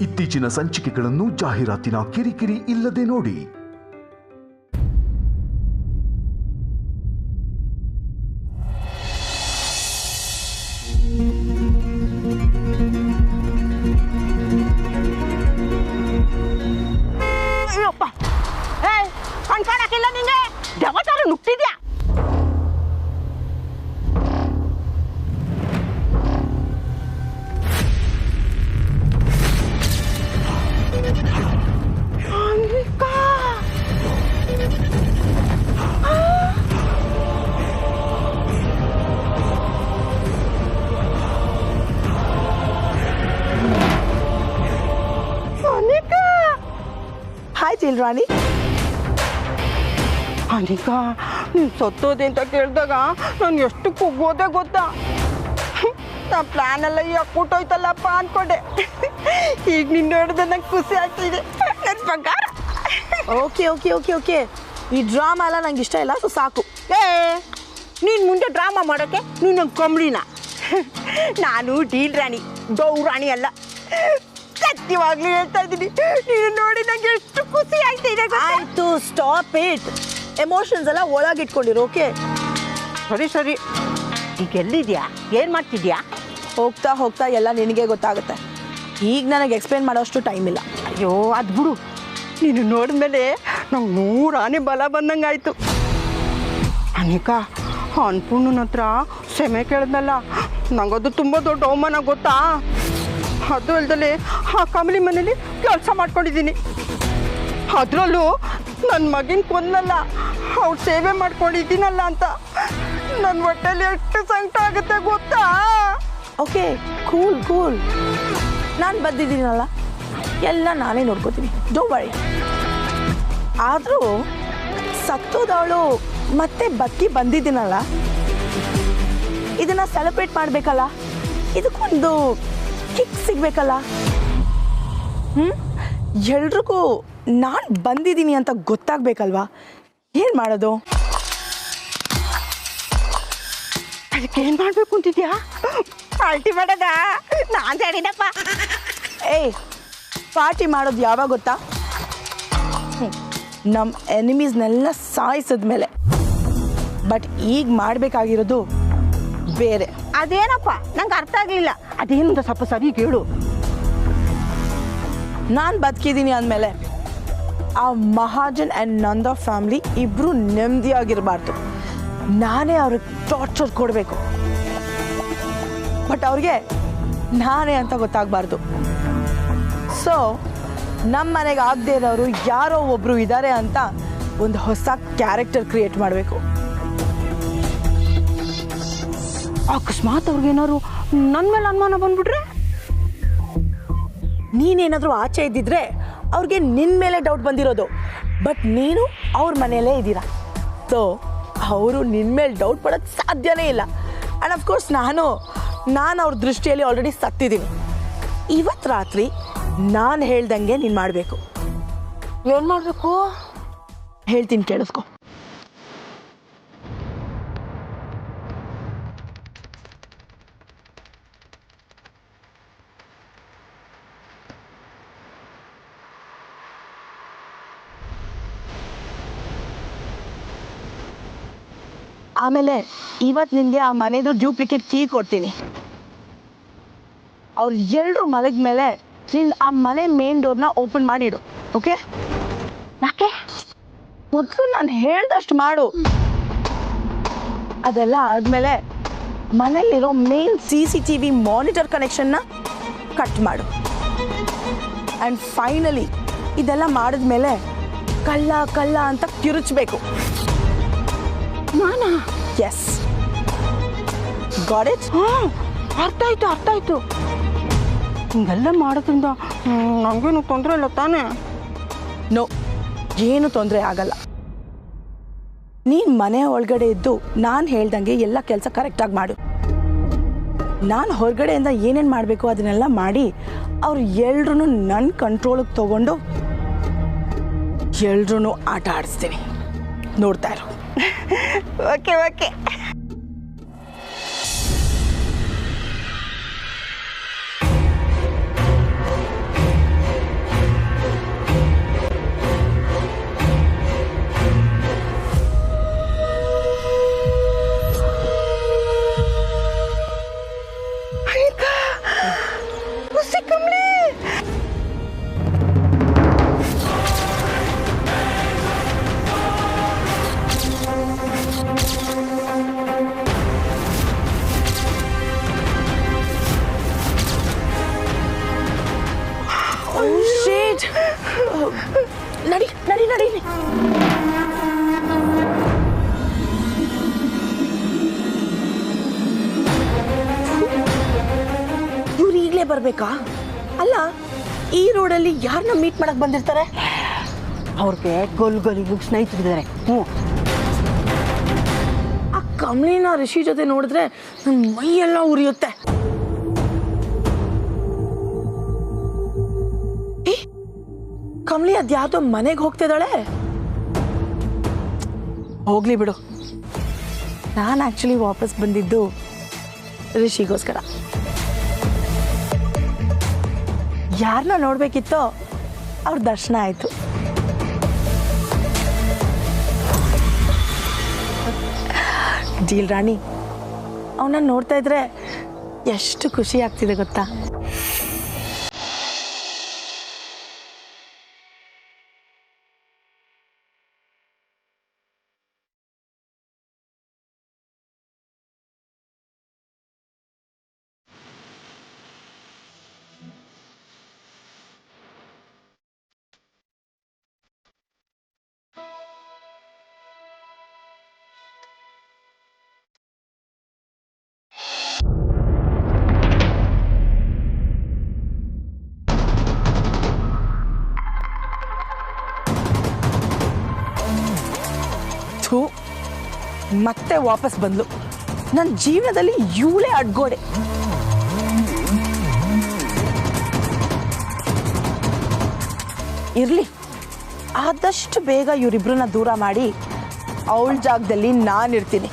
ಇತ್ತೀಚಿನ ಸಂಚಿಕೆಗಳನ್ನು ಜಾಹೀರಾತಿನ ಕಿರಿಕಿರಿ ಇಲ್ಲದೆ ನೋಡಿ. ಕಣ್ಕಾಣಕ್ಕಿಲ್ಲ ನಿಂಗೆ ದೇವತಾರು ನುಗ್ತಿದ್ಯಾ? ಹಾಯ್ ಚಿಲ್ರಾಣಿ. ಅನಿಕಾ, ನೀನು ಸತ್ತೋದೆ ಅಂತ ಕೇಳಿದಾಗ ನಾನು ಎಷ್ಟು ಕುಗ್ಗೋದೆ ಗೊತ್ತಾ? ನಮ್ಮ ಪ್ಲ್ಯಾನ್ ಎಲ್ಲ ಯಾಕೂಟೋಯ್ತಲ್ಲಪ್ಪ ಅಂದ್ಕೊಂಡೆ. ಈಗ ನಿನ್ನ ನೋಡಿದ್ರೆ ನಂಗೆ ಖುಷಿ ಆಗ್ತಿದೆ ನನ್ನ ಬಂಗಾರ. ಓಕೆ ಓಕೆ ಓಕೆ ಓಕೆ ಈ ಡ್ರಾಮಾ ಎಲ್ಲ ನಂಗೆ ಇಷ್ಟ ಇಲ್ಲ, ಸೊ ಸಾಕು. ನೀನು ಮುಂದೆ ಡ್ರಾಮಾ ಮಾಡೋಕ್ಕೆ ನೀನು ನಂಗೆ ಕಂಬಳಿನ. ನಾನು ಡೀಲ್ ರಾಣಿ, ಡೌ ರಾಣಿ ಅಲ್ಲ. ಸತ್ಯವಾಗ್ಲೂ ಹೇಳ್ತಾ ಇದ್ದೀನಿ, ನೀನು ನೋಡಿ ನಂಗೆ ಎಷ್ಟು ಖುಷಿ ಆಗ್ತಿದೆ. ಆಯ್ತು, ಸ್ಟಾಪ್ ಇಟ್. ಎಮೋಷನ್ಸ್ ಎಲ್ಲ ಒಳಗಿಟ್ಕೊಂಡಿರು. ಓಕೆ ಸರಿ ಸರಿ. ಈಗ ಎಲ್ಲಿದ್ಯಾ? ಏನು ಮಾಡ್ತಿದ್ಯಾ? ಹೋಗ್ತಾ ಹೋಗ್ತಾ ಎಲ್ಲ ನಿನಗೆ ಗೊತ್ತಾಗುತ್ತೆ. ಈಗ ನನಗೆ ಎಕ್ಸ್ಪ್ಲೇನ್ ಮಾಡೋಷ್ಟು ಟೈಮ್ ಇಲ್ಲ. ಅಯ್ಯೋ ಅದು ಬಿಡು. ನೀನು ನೋಡಿದ್ಮೇಲೆ ನಂಗೆ 100 ಆನೆ ಬಲ ಬಂದಂಗೆ ಆಯಿತು. ಅನಿಕಾ, ಅನ್ಪೂರ್ಣನ ಹತ್ರ ಕ್ಷಮೆ ಕೇಳಿದ್ನಲ್ಲ, ನಂಗದು ತುಂಬ ದೊಡ್ಡ ಅವಮಾನ ಗೊತ್ತಾ? ಅದು ಅಲ್ದಲೆ ಆ ಕಮಲಿ ಮನೇಲಿ ಕೆಲಸ ಮಾಡ್ಕೊಂಡಿದ್ದೀನಿ. ಅದರಲ್ಲೂ ನನ್ನ ಮಗಿನ ಕೊಂದಲ್ಲ, ಅವ್ರು ಸೇವೆ ಮಾಡ್ಕೊಂಡಿದ್ದೀನಲ್ಲ ಅಂತ ನನ್ನ ಹೊಟ್ಟೆಲಿ ಎಷ್ಟು ಸಂಕಟ ಆಗುತ್ತೆ ಗೊತ್ತಾ? Okay cool cool. ನಾನು ಬಂದಿದ್ದೀನಲ್ಲ, ಎಲ್ಲ ನಾನೇ ನೋಡ್ಕೋತೀನಿ, ಡೋಂಟ್ ವರಿ. ಆದರೂ ಸತ್ತೋದವಳು ಮತ್ತೆ ಬದುಕಿ ಬಂದಿದ್ದೀನಲ್ಲ, ಇದನ್ನು ಸೆಲೆಬ್ರೇಟ್ ಮಾಡಬೇಕಲ್ಲ, ಇದಕ್ಕೊಂದು ಕಿಕ್ ಸಿಗಬೇಕಲ್ಲ. ಎಲ್ರಿಗೂ ನಾನು ಬಂದಿದ್ದೀನಿ ಅಂತ ಗೊತ್ತಾಗಬೇಕಲ್ವಾ? ಏನು ಮಾಡೋದು? ಅದಕ್ಕೇನು ಮಾಡಬೇಕು ಅಂತಿದ್ಯಾ? ಪಾರ್ಟಿ ಮಾಡೋದ? ನಾನು ಹೇಳಿದಪ್ಪ. ಏಯ್, ಪಾರ್ಟಿ ಮಾಡೋದು ಯಾವಾಗ ಗೊತ್ತಾ? ನಮ್ಮ ಎನಿಮೀಸ್ನೆಲ್ಲ ಸಾಯಿಸಿದ್ಮೇಲೆ. ಬಟ್ ಈಗ ಮಾಡಬೇಕಾಗಿರೋದು ಬೇರೆ. ಅದೇನಪ್ಪ? ನಂಗೆ ಅರ್ಥ ಆಗಲಿಲ್ಲ. ಅದೇನಂತ ಸ್ವಲ್ಪ ಸರಿ ಕೇಳು. ನಾನು ಬದುಕಿದ್ದೀನಿ ಅಂದಮೇಲೆ ಆ ಮಹಾಜನ್ ಆ್ಯಂಡ್ ನಂದ ಫ್ಯಾಮ್ಲಿ ಇಬ್ಬರು ನೆಮ್ಮದಿಯಾಗಿರಬಾರ್ದು. ನಾನೇ ಅವ್ರಿಗೆ ಟಾರ್ಚರ್ ಕೊಡಬೇಕು. ಬಟ್ ಅವ್ರಿಗೆ ನಾನೇ ಅಂತ ಗೊತ್ತಾಗಬಾರ್ದು. ಸೊ ನಮ್ಮ ಮನೆಗೆ ಆಗದೆ ಇರೋರು ಯಾರೋ ಒಬ್ಬರು ಇದ್ದಾರೆ ಅಂತ ಒಂದು ಹೊಸ ಕ್ಯಾರೆಕ್ಟರ್ ಕ್ರಿಯೇಟ್ ಮಾಡಬೇಕು. ಅಕಸ್ಮಾತ್ ಅವ್ರಿಗೇನಾದ್ರು ನನ್ನ ಮೇಲೆ ಅನುಮಾನ ಬಂದ್ಬಿಟ್ರೆ? ನೀನೇನಾದರೂ ಆಚೆ ಇದ್ದಿದ್ರೆ ಅವ್ರಿಗೆ ನಿನ್ನ ಮೇಲೆ ಡೌಟ್ ಬಂದಿರೋದು. ಬಟ್ ನೀನು ಅವ್ರ ಮನೆಯಲ್ಲೇ ಇದ್ದೀರಾ, ಸೊ ಅವರು ನಿನ್ನ ಮೇಲೆ ಡೌಟ್ ಪಡೋದು ಸಾಧ್ಯನೇ ಇಲ್ಲ. ಆ್ಯಂಡ್ ಅಫ್ಕೋರ್ಸ್ ನಾನು ಅವ್ರ ದೃಷ್ಟಿಯಲ್ಲಿ ಆಲ್ರೆಡಿ ಸತ್ತಿದ್ದೀನಿ. ಇವತ್ತು ರಾತ್ರಿ ನಾನು ಹೇಳ್ದಂಗೆ ನೀನು ಮಾಡಬೇಕು. ಏನು ಮಾಡಬೇಕು? ಹೇಳ್ತೀನಿ, ಕೇಳಿಸ್ಕೊ. ಆಮೇಲೆ ಇವತ್ತು ನಿನಗೆ ಆ ಮನೆದು ಡ್ಯೂಪ್ಲಿಕೇಟ್ ಕೀ ಕೊಡ್ತೀನಿ. ಅವ್ರು ಎಲ್ಲರೂ ಮಲಗಿದ ಮೇಲೆ ನೀನು ಆ ಮನೆ ಮೇನ್ ಡೋರ್ನ ಓಪನ್ ಮಾಡಿಡು. ಓಕೆ? ಯಾಕೆ? ಮೊದಲು ನಾನು ಹೇಳ್ದಷ್ಟು ಮಾಡು. ಅದೆಲ್ಲ ಆದಮೇಲೆ ಮನೆಯಲ್ಲಿರೋ ಮೇನ್ CCTV ಮಾನಿಟರ್ ಕನೆಕ್ಷನ್ನ ಕಟ್ ಮಾಡು. ಆ್ಯಂಡ್ ಫೈನಲಿ ಇದೆಲ್ಲ ಮಾಡಿದ್ಮೇಲೆ ಕಳ್ಳ ಕಳ್ಳ ಅಂತ ಕಿರುಚಬೇಕು. ನಾನಾ? Yes, got it? ಹಾಂ, ಅರ್ಥ ಆಯ್ತು. ಹಿಂಗೆಲ್ಲ ಮಾಡೋದ್ರಿಂದ ನನಗೇನು ತೊಂದರೆ ಇಲ್ಲ ತಾನೇ? ನೋ, ಏನು ತೊಂದರೆ ಆಗಲ್ಲ. ನೀನು ಮನೆ ಒಳಗಡೆ ಇದ್ದು ನಾನು ಹೇಳ್ದಂಗೆ ಎಲ್ಲ ಕೆಲಸ ಕರೆಕ್ಟಾಗಿ ಮಾಡು. ನಾನು ಹೊರಗಡೆಯಿಂದ ಏನೇನು ಮಾಡಬೇಕು ಅದನ್ನೆಲ್ಲ ಮಾಡಿ ಅವ್ರು ಎಲ್ರೂ ನನ್ನ ಕಂಟ್ರೋಲಿಗೆ ತೊಗೊಂಡು ಎಲ್ರೂ ಆಟ ಆಡಿಸ್ತೀನಿ. ನೋಡ್ತಾ ಇರು. Okay okay. ಶೇಟ್ ನಡಿ ನಡಿ ನಡಿ ಇವ್ರು ಈಗಲೇ ಬರ್ಬೇಕಾ? ಅಲ್ಲ, ಈ ರೋಡಲ್ಲಿ ಯಾರನ್ನ ಮೀಟ್ ಮಾಡಕ್ ಬಂದಿರ್ತಾರೆ? ಅವ್ರಿಗೆ ಗೊಲ್ಗೊಲಿಗೂ ಸ್ನೇಹಿತರಿದ್ದಾರೆ. ಹ್ಞೂ, ಆ ಕಮಲಿನ ರಿಷಿ ಜೊತೆ ನೋಡಿದ್ರೆ ನನ್ನ ಮೈಯೆಲ್ಲ ಉರಿಯುತ್ತೆ. ಕಮಲಿ ಅದ್ಯಾವುದೋ ಮನೆಗೆ ಹೋಗ್ತಿದ್ದಾಳೆ. ಹೋಗ್ಲಿ ಬಿಡು, ನಾನು ಆಕ್ಚುಲಿ ವಾಪಸ್ ಬಂದಿದ್ದು ರಿಷಿಗೋಸ್ಕರ. ಯಾರನ್ನ ನೋಡ್ಬೇಕಿತ್ತೋ ಅವ್ರ ದರ್ಶನ ಆಯ್ತು. ಡೀಲ್ ರಾಣಿ, ಅವನ್ನ ನೋಡ್ತಾ ಇದ್ರೆ ಎಷ್ಟು ಖುಷಿ ಆಗ್ತಿದೆ ಗೊತ್ತಾ? ಮತ್ತೆ ವಾಪಸ್ ಬಂದ್ಲು. ನನ್ನ ಜೀವನದಲ್ಲಿ ಇವಳೇ ಅಡ್ಗೋಡೆ. ಇರ್ಲಿ, ಆದಷ್ಟು ಬೇಗ ಇವರಿಬ್ರನ್ನ ದೂರ ಮಾಡಿ ಅವಳ ಜಾಗದಲ್ಲಿ ನಾನಿರ್ತೀನಿ.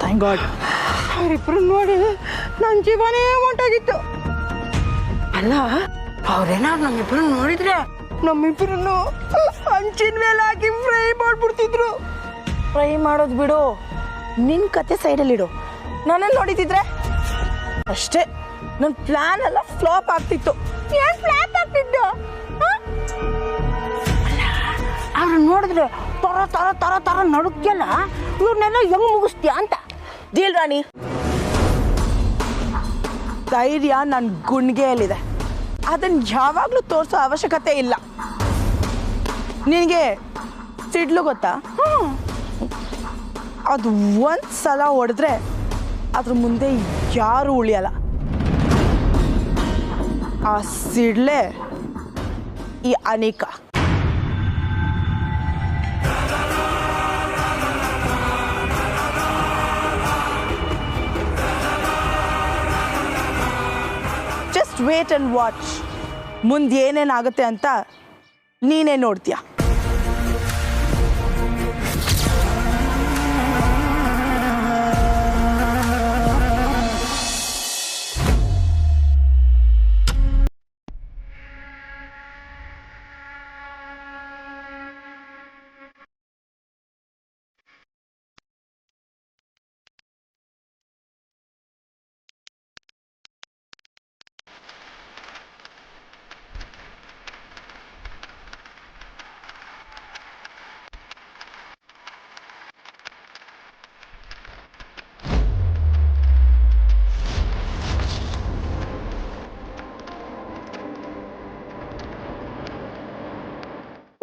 Thank god. ಅವರಿಬ್ರು ನೋಡಿ ನನ್ನ ಜೀವನೇ ಹೊಂಟಾಗಿತ್ತು. ಅಲ್ಲ, ಅವ್ರೇನಾದ್ರು ನಮ್ಮಿಬ್ರು ನೋಡಿದ್ರೆ ನಮ್ಮಿಬ್ರು ಹಂಚಿನ ಮೇಲೆ ಹಾಕಿ ಫ್ರೈ ಮಾಡ್ಬಿಡ್ತಿದ್ರು. ಫ್ರೈ ಮಾಡೋದು ಬಿಡು, ನಿನ್ನ ಕತೆ ಸೈಡಲ್ಲಿಡು. ನನ್ನನ್ನು ನೋಡಿದಿದ್ರೆ ಅಷ್ಟೇ, ನನ್ನ ಪ್ಲಾನ್ ಎಲ್ಲ ಫ್ಲಾಪ್ ಆಗ್ತಿತ್ತು. ಏನ್ ಫ್ಲಾಪ್ ಆಗ್ತಿದ್ದು? ಅವ್ರು ನೋಡಿದ್ರೆ ತರ ತರ ತರ ತರ ನಡುಕ್ಕೆಲ್ಲ ಇವ್ರನ್ನೆಲ್ಲ ಹೆಂಗ್ ಮುಗಿಸ್ತೀಯ ಅಂತ. ಡೀಲ್ ರಾಣಿ, ಧೈರ್ಯ ನನ್ನ ಗುಂಡಿಗೆಯಲ್ಲಿದೆ. ಅದನ್ನು ಯಾವಾಗಲೂ ತೋರಿಸೋ ಅವಶ್ಯಕತೆ ಇಲ್ಲ. ನಿನಗೆ ಸಿಡ್ಲು ಗೊತ್ತಾ? ಅದು ಒಂದು ಸಲ ಹೊಡೆದ್ರೆ ಅದ್ರ ಮುಂದೆ ಯಾರೂ ಉಳಿಯಲ್ಲ. ಆ ಸಿಡ್ಲೆ ಈ Anika. Just wait and watch. ಮುಂದೆ ಏನೇನಾಗುತ್ತೆ ಅಂತ ನೀನೇ ನೋಡ್ತೀಯ.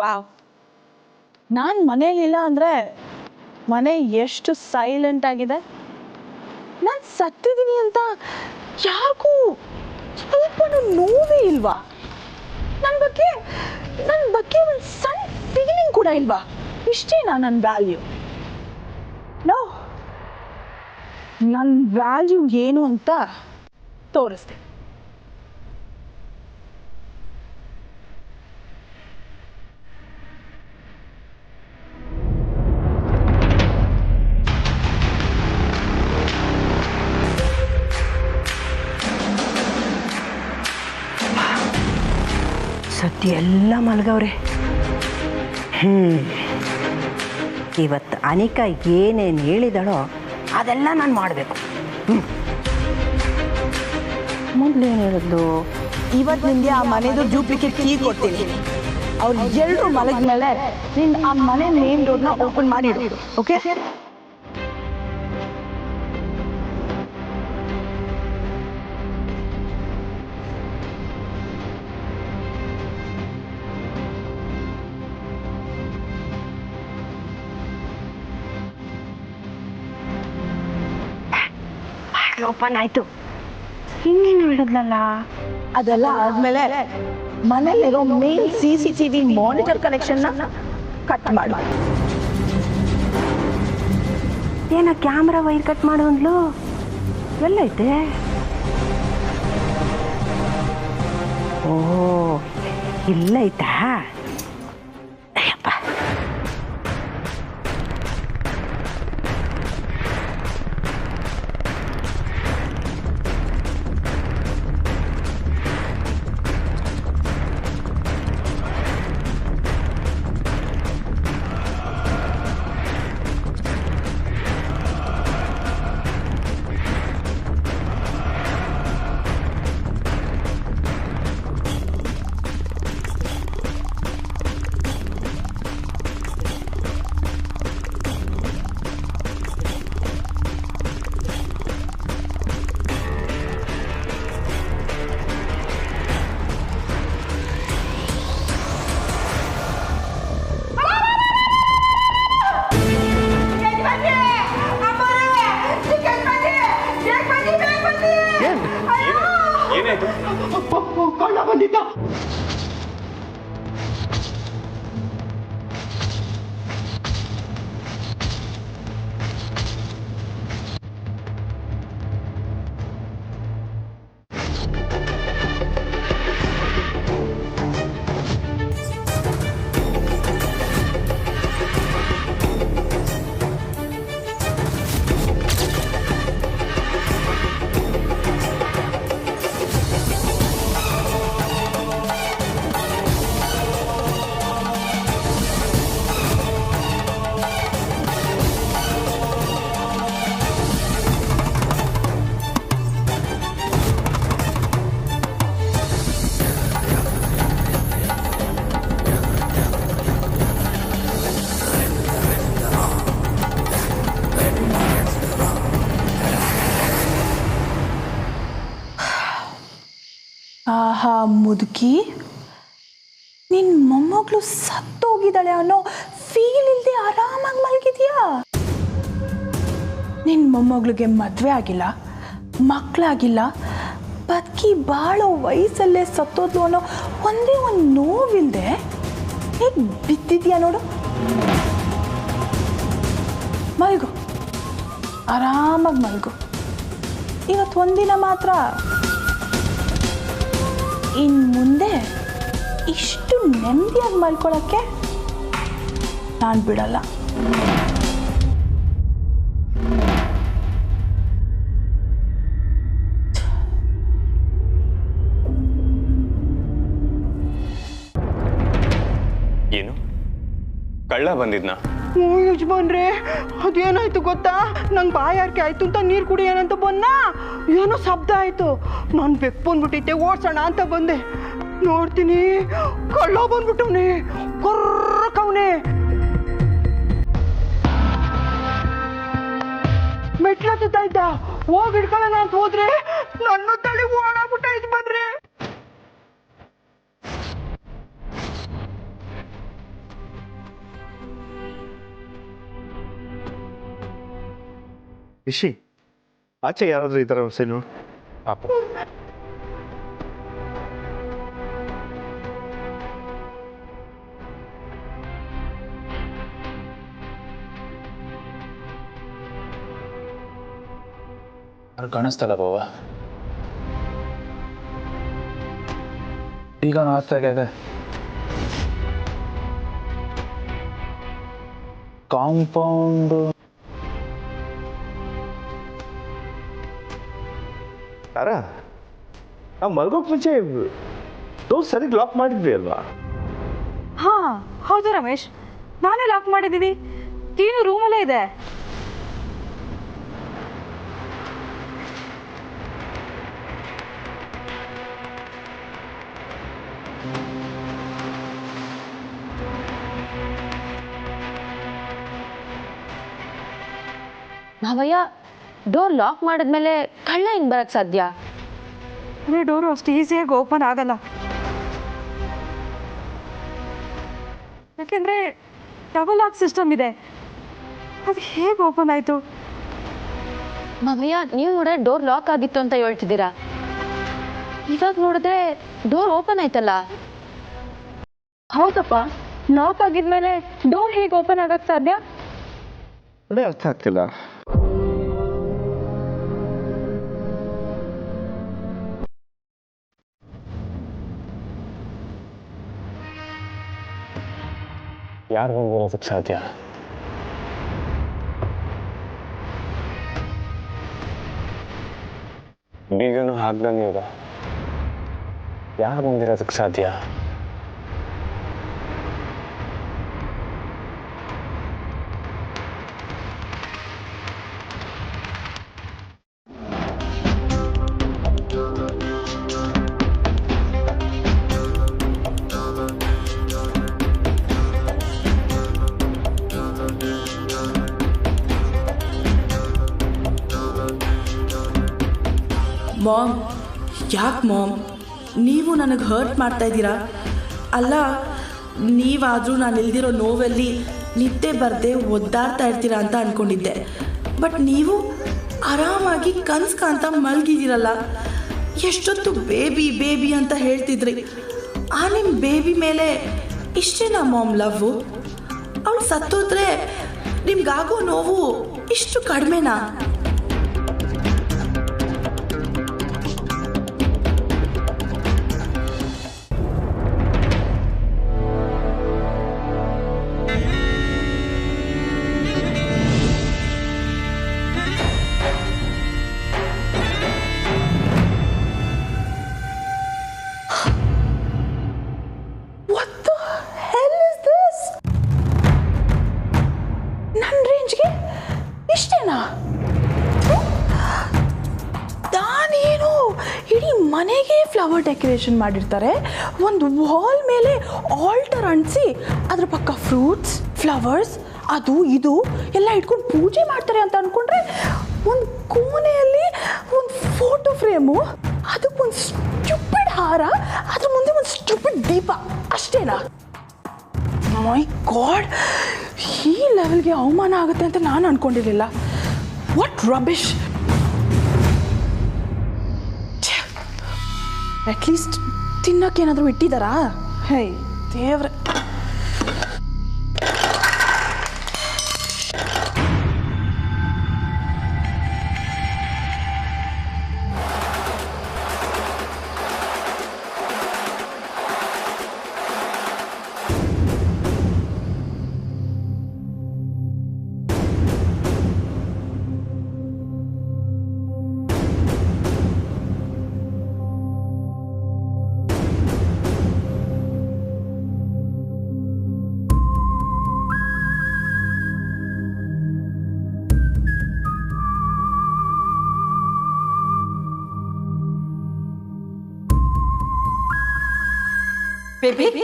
ವಾವ್, ನಾನು ಮನೇಲಿಲ್ಲ ಅಂದರೆ ಮನೆ ಎಷ್ಟು ಸೈಲೆಂಟ್ ಆಗಿದೆ. ನಾನು ಸತ್ತಿದ್ದೀನಿ ಅಂತ ಯಾರಿಗೂ ಸ್ವಲ್ಪ ನೋವೇ ಇಲ್ವಾ? ನನ್ನ ಬಗ್ಗೆ ಒಂದು ಸಣ್ಣ ಫೀಲಿಂಗ್ ಕೂಡ ಇಲ್ವಾ? ಇಷ್ಟೇನಾ ನನ್ನ ವ್ಯಾಲ್ಯೂ? ನೋ, ನನ್ನ ವ್ಯಾಲ್ಯೂ ಏನು ಅಂತ ತೋರಿಸ್ತೀನಿ. ಸದ್ಯ ಎಲ್ಲ ಮಲಗವ್ರೆ. ಇವತ್ತು ಅನಿಕಾ ಏನೇನು ಹೇಳಿದಳೋ ಅದೆಲ್ಲ ನಾನು ಮಾಡಬೇಕು. ಮೊದಲೇನು ಹೇಳಿದ್ಲು? ಇವತ್ತು ನಿಮಗೆ ಆ ಮನೆದು ಡೂಪ್ಲಿಕೇಟ್ ಕೀ ಕೊಡ್ತೀನಿ. ಅವ್ರು ಎಲ್ಲರೂ ಮಲಗಿದ್ಮೇಲೆ ನೀನು ಆ ಮನೆ ಮೇನ್ ಡೋರ್ನ ಓಪನ್ ಮಾಡಿಡು. ಓಕೆ? ಓಪನ್ ಆಯ್ತು. ಇನ್ನೇನು ಹೇಳಿದ್ಲಲ್ಲ? ಅದೆಲ್ಲ ಆದ್ಮೇಲೆ ಮನೇಲಿರೋ ಮೇನ್ CCTV ಮಾನಿಟರ್ ಕನೆಕ್ಷನ್ನ ಕಟ್ ಮಾಡು. ಏನ ಕ್ಯಾಮ್ರಾ ವೈರ್ ಕಟ್ ಮಾಡು ಅಂದ್ಲು? ಎಲ್ಲೈತೆ? ಓ, ಇಲ್ಲೈತಾ? ಅಯ್ಯಪ್ಪ, ಕಳ್ಳ ಬಂದಿದ್ದ. ಆಹಾ ಮುದುಕಿ, ನಿನ್ನ ಮೊಮ್ಮಗಳು ಸತ್ತೋಗಿದ್ದಾಳೆ ಅನ್ನೋ ಫೀಲ್ ಇಲ್ಲದೆ ಆರಾಮಾಗಿ ಮಲಗಿದ್ಯಾ? ನಿನ್ನ ಮೊಮ್ಮಗಳಿಗೆ ಮದುವೆ ಆಗಿಲ್ಲ, ಮಕ್ಕಳಾಗಿಲ್ಲ, ಬದುಕಿ ಬಾಳೋ ವಯಸ್ಸಲ್ಲೇ ಸತ್ತೋದ್ಲು ಅನ್ನೋ ಒಂದೇ ಒಂದು ನೋವಿಲ್ಲದೆ ಹೇಗೆ ಬಿದ್ದಿದ್ಯಾ ನೋಡು. ಮಲ್ಗು, ಆರಾಮಾಗಿ ಮಲ್ಗು. ಇವತ್ತು ಒಂದಿನ ಮಾತ್ರ. ಇನ್ನು ಮುಂದೆ ಇಷ್ಟು ನೆಮ್ಮದಿಯಾಗಿ ಮಲ್ಕೊಳ್ಳೋಕ್ಕೆ ನಾನು ಬಿಡಲ್ಲ. ಏನು ಕಳ್ಳ ಬಂದಿದ್ನಾ? ಓ ಯಜಮಾನ್ರೆ, ಅದೇನಾಯ್ತು ಗೊತ್ತಾ? ನಂಗೆ ಬಾಯಾರಿಕೆ ಆಯ್ತು ಅಂತ ನೀರು ಕುಡಿಯೋಣಂತ ಬಂದ, ಏನೋ ಶಬ್ದ ಆಯ್ತು. ನಾನು ಬೆಕ್ಕು ಬಂದ್ಬಿಟ್ಟಿದ್ದೆ, ಓಡ್ಸೋಣ ಅಂತ ಬಂದೆ. ನೋಡ್ತೀನಿ ಕಳ್ಳ ಬಂದ್ಬಿಟ್ಟವ್ನೆ, ಕೊರ್ರಕವ್ನೆ. ಮೆಟ್ಲತ್ತ ಇದ್ದ, ಹೋಗಿ ಹಿಡ್ಕೊಳ್ಳೋಣ ಅಂತ ಹೋದ್ರೆ ನನ್ನ ತಲೆ ಓಡಾಗ್ಬಿಟ್ಟ ಯಜಮಾನ್ರೆ. ಇಶಿ, ಆಚೆ ಯಾರಾದ್ರೂ ಈ ಥರ ಸರಿ ನೋಡು. ಪಾಪ ಅವ್ರು ಕಾಣಿಸ್ತಲ್ಲ ಬಾವ. ಈಗ ಆಗ್ತಾಗಿದೆ. ಕಾಂಪೌಂಡ್ ತಾರಾ, ನಾವು ಮಲ್ಗೋಕ್ ಮುಂಚೆ ಡೋರ್ ಸರಿಗ್ ಲಾಕ್ ಮಾಡಿದ್ವಿ ಅಲ್ವಾ? ಹಾ ಹೌದು ರಮೇಶ್, ನಾನೇ ಲಾಕ್ ಮಾಡಿದ್ದೀನಿ. ಕೀನು ರೂಮಲ್ಲೇ ಇದೆ. ಮಾವಯ್ಯ ಡೋರ್ ಲಾಕ್ ಮಾಡಿದ್ಮೇಲೆ ಕಳ್ಳ ಹೆಂಗೆ ಬರಕ್ಕೆ ಸಾಧ್ಯ? ಅದೇ ಡೋರು ಅಷ್ಟು ಈಸಿಯಾಗಿ ಓಪನ್ ಆಗಲ್ಲ. ಯಾಕೆಂದರೆ ಡಬಲ್ ಲಾಕ್ ಸಿಸ್ಟಮ್ ಇದೆ. ಅದು ಹೇಗೆ ಓಪನ್ ಆಯಿತು? ಮಾವಯ್ಯ ನೀವು ನೋಡಿದ್ರೆ ಡೋರ್ ಲಾಕ್ ಆಗಿತ್ತು ಅಂತ ಹೇಳ್ತಿದ್ದೀರಾ, ಇವಾಗ ನೋಡಿದ್ರೆ ಡೋರ್ ಓಪನ್ ಆಯ್ತಲ್ಲ. ಹೌದಪ್ಪ, ಲಾಕ್ ಆಗಿದ್ಮೇಲೆ ಡೋರ್ ಹೇಗೆ ಓಪನ್ ಆಗಕ್ಕೆ ಸಾಧ್ಯ? ಅದೇ ಅರ್ಥ ಆಗ್ತಿಲ್ಲ. ಯಾರು ಬರೋದಕ್ಕೆ ಸಾಧ್ಯ? ಬೀಗನು ಹಾಕ್ದಂಗೆ ಈಗ ಯಾರು ಬಂದಿರೋದಕ್ಕೆ ಸಾಧ್ಯ? ಮಾಮ್, ಯಾಕೆ ಮಾಮ್ ನೀವು ನನಗೆ ಹರ್ಟ್ ಮಾಡ್ತಾ ಇದ್ದೀರಾ? ಅಲ್ಲ, ನೀವಾದರೂ ನಾನು ಇಲ್ದಿರೋ ನೋವಲ್ಲಿ ನಿದ್ದೆ ಬರದೆ ಒದ್ದಾಡ್ತಾ ಇರ್ತೀರಾ ಅಂತ ಅಂದ್ಕೊಂಡಿದ್ದೆ. ಬಟ್ ನೀವು ಆರಾಮಾಗಿ ಕನ್ಸು ಕಾಣ್ತಾ ಮಲಗಿದ್ದೀರಲ್ಲ. ಎಷ್ಟೊತ್ತು ಬೇಬಿ ಬೇಬಿ ಅಂತ ಹೇಳ್ತಿದ್ರಿ. ಆ ನಿಮ್ಮ ಬೇಬಿ ಮೇಲೆ ಇಷ್ಟೇನಾ ಮಾಮ್ ಲವ್ವು? ಅವಳು ಸತ್ತೋದ್ರೆ ನಿಮ್ಗಾಗೋ ನೋವು ಇಷ್ಟು ಕಡಿಮೆನಾ? ಇಷ್ಟೇನಾ? ನಾನೇನು ಇಡೀ ಮನೆಗೆ ಫ್ಲವರ್ ಡೆಕೋರೇಷನ್ ಮಾಡಿರ್ತಾರೆ, ಒಂದು ವಾಲ್ ಮೇಲೆ ಆಲ್ಟರ್ ಅಂಟಿಸಿ ಅದ್ರ ಪಕ್ಕ ಫ್ರೂಟ್ಸ್, ಫ್ಲವರ್ಸ್, ಅದು ಇದು ಎಲ್ಲ ಇಟ್ಕೊಂಡು ಪೂಜೆ ಮಾಡ್ತಾರೆ ಅಂತ ಅಂದ್ಕೊಂಡ್ರೆ ಒಂದು ಕೋಣೆಯಲ್ಲಿ ಒಂದು ಫೋಟೋ ಫ್ರೇಮು, ಅದಕ್ಕೊಂದು ಸ್ಟುಪಿಡ್ ಹಾರ, ಅದ್ರ ಮುಂದೆ ಒಂದು ಸ್ಟುಪಿಡ್ ದೀಪ, ಅಷ್ಟೇನಾ? ಮೈ ಗಾಡ್, ಈ ಲೆವೆಲ್ಗೆ ಅವಮಾನ ಆಗುತ್ತೆ ಅಂತ ನಾನು ಅನ್ಕೊಂಡಿರಲಿಲ್ಲ. What rubbish. ಅಟ್ಲೀಸ್ಟ್ ತಿನ್ನೋಕ್ಕೇನಾದರೂ ಇಟ್ಟಿದ್ದಾರಾ? ಹೇ ದೇವ್ರೆ. Baby?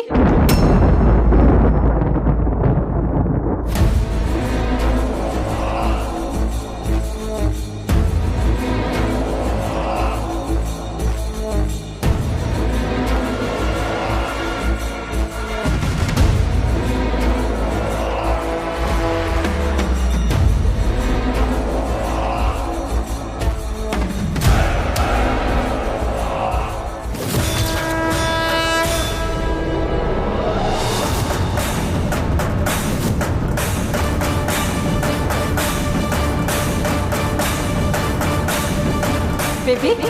Baby?